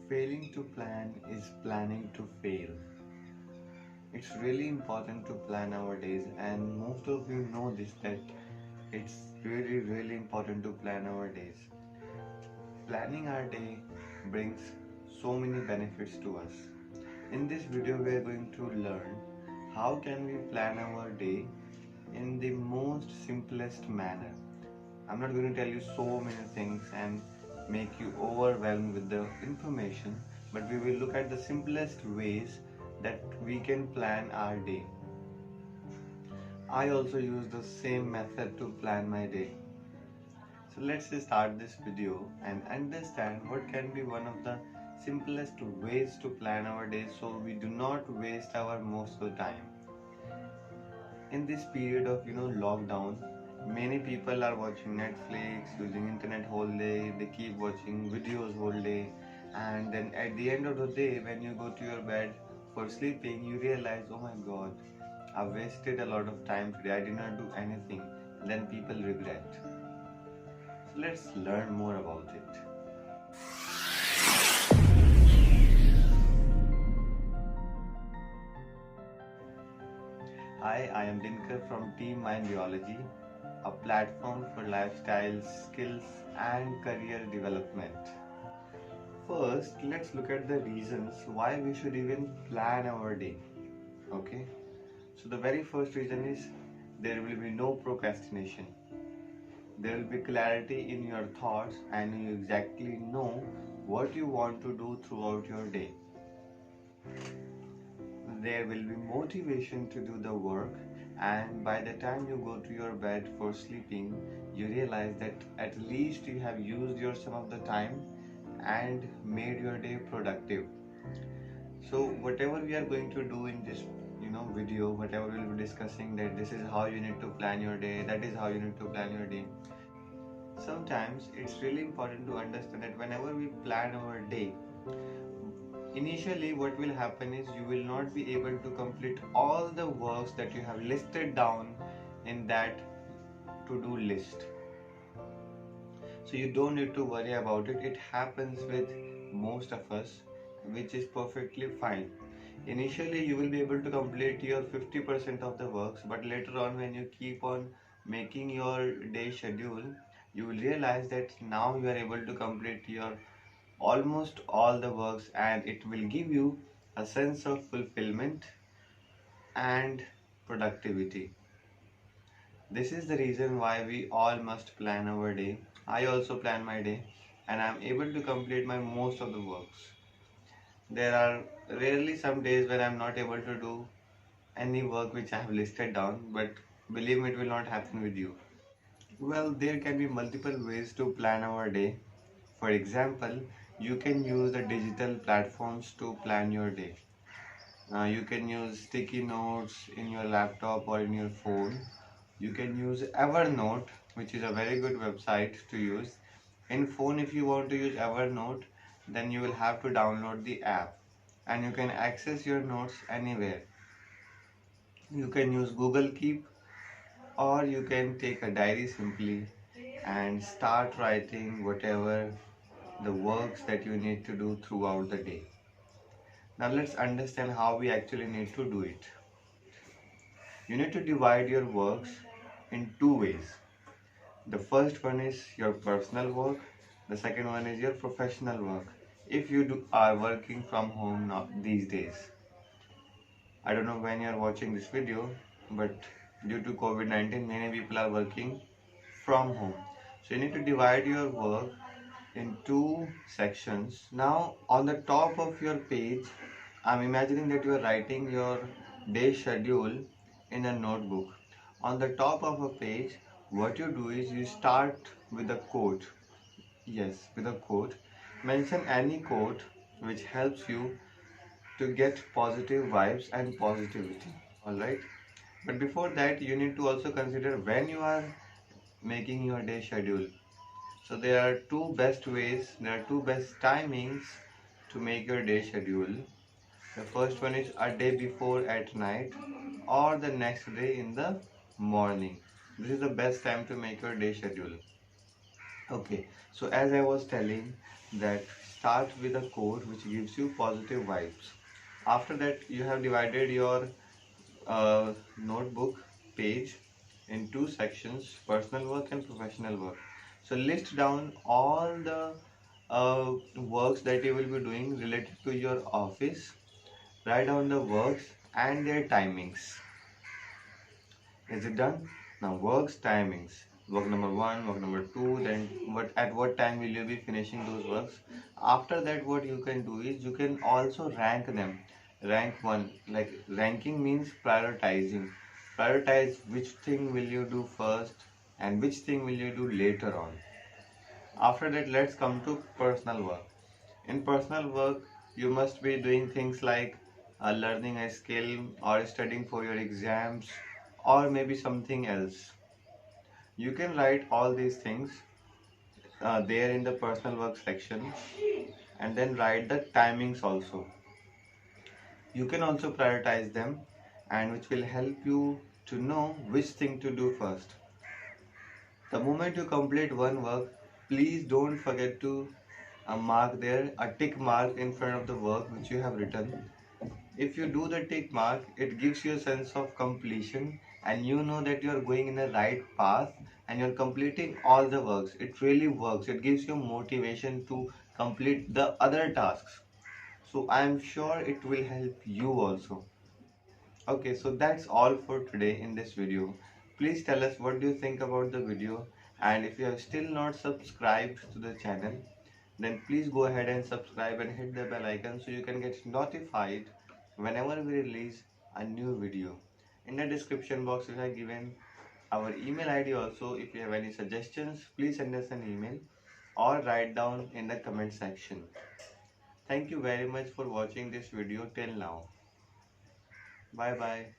Failing to plan is planning to fail. It's really important to plan our days, and most of you know this that it's really important to plan our days. Planning our day brings so many benefits to us. In this video, we are going to learn how can we plan our day in the most simplest manner. I'm not going to tell you so many things and make you overwhelmed with the information, but we will look at the simplest ways that we can plan our day. I also use the same method to plan my day. So let's just start this video and understand what can be one of the simplest ways to plan our day so we do not waste our most of the time. In this period of lockdown, many people are watching Netflix, using internet whole day, they keep watching videos whole day, and then at the end of the day when you go to your bed for sleeping you realize, oh my god, I wasted a lot of time today, I did not do anything. Then people regret. So let's learn more about it. Hi, I am Dinkar from Team Mind Biology, a platform for lifestyle, skills, and career development. First, let's look at the reasons why we should even plan our day. Okay, so the very first reason is there will be no procrastination. There will be clarity in your thoughts, and you exactly know what you want to do throughout your day. There will be motivation to do the work, and by the time you go to your bed for sleeping you realize that at least you have used your some of the time and made your day productive. So whatever we are going to do in this video, whatever we'll be discussing, that this is how you need to plan your day, that is how you need to plan your day. Sometimes it's really important to understand that whenever we plan our day, initially what will happen is you will not be able to complete all the works that you have listed down in that to-do list. So you don't need to worry about it. It happens with most of us, which is perfectly fine. Initially you will be able to complete your 50% of the works, but later on when you keep on making your day schedule, you will realize that now you are able to complete your almost all the works, and it will give you a sense of fulfillment and productivity. This is the reason why we all must plan our day. I also plan my day and I am able to complete my most of the works. There are rarely some days when I am not able to do any work which I have listed down, but believe me, it will not happen with you. Well, there can be multiple ways to plan our day. For example, you can use the digital platforms to plan your day. You can use sticky notes in your laptop or in your phone. You can use Evernote, which is a very good website to use. In phone, if you want to use Evernote, then you will have to download the app and you can access your notes anywhere. You can use Google Keep, or you can take a diary simply and start writing whatever the works that you need to do throughout the day. Now let's understand how we actually need to do it. You need to divide your works in two ways. The first one is your personal work, the second one is your professional work. If you are working from home now these days, I don't know when you are watching this video, but due to COVID-19, many people are working from home. So you need to divide your work in two sections. Now on the top of your page, I'm imagining that you are writing your day schedule in a notebook. On the top of a page, what you do is you start with a quote. Yes, with a quote. Mention any quote which helps you to get positive vibes and positivity. Alright. But before that, you need to also consider when you are making your day schedule. So there are two best timings to make your day schedule. The first one is a day before at night or the next day in the morning. This is the best time to make your day schedule. Okay, so as I was telling that start with a quote which gives you positive vibes. After that, you have divided your notebook page in two sections: personal work and professional work. So list down all the works that you will be doing related to your office. Write down the works and their timings. Is it done? Now works timings. Work number one, work number two, then what time will you be finishing those works? After that, what you can do is you can also rank them. Rank one, like ranking means prioritizing. Prioritize which thing will you do first and which thing will you do later on. After that, let's come to personal work. In personal work, you must be doing things like learning a skill or studying for your exams or maybe something else. You can write all these things there in the personal work section and then write the timings also. You can also prioritize them, and which will help you to know which thing to do first. The moment you complete one work, please don't forget to mark there a tick mark in front of the work which you have written. If you do the tick mark, it gives you a sense of completion and you know that you are going in the right path and you're completing all the works. It really works. It gives you motivation to complete the other tasks. So I am sure it will help you also. Okay, so that's all for today in this video. Please tell us what do you think about the video, and if you have still not subscribed to the channel, then please go ahead and subscribe and hit the bell icon so you can get notified whenever we release a new video. In the description box we have given our email ID also. If you have any suggestions, please send us an email or write down in the comment section. Thank you very much for watching this video till now. Bye bye.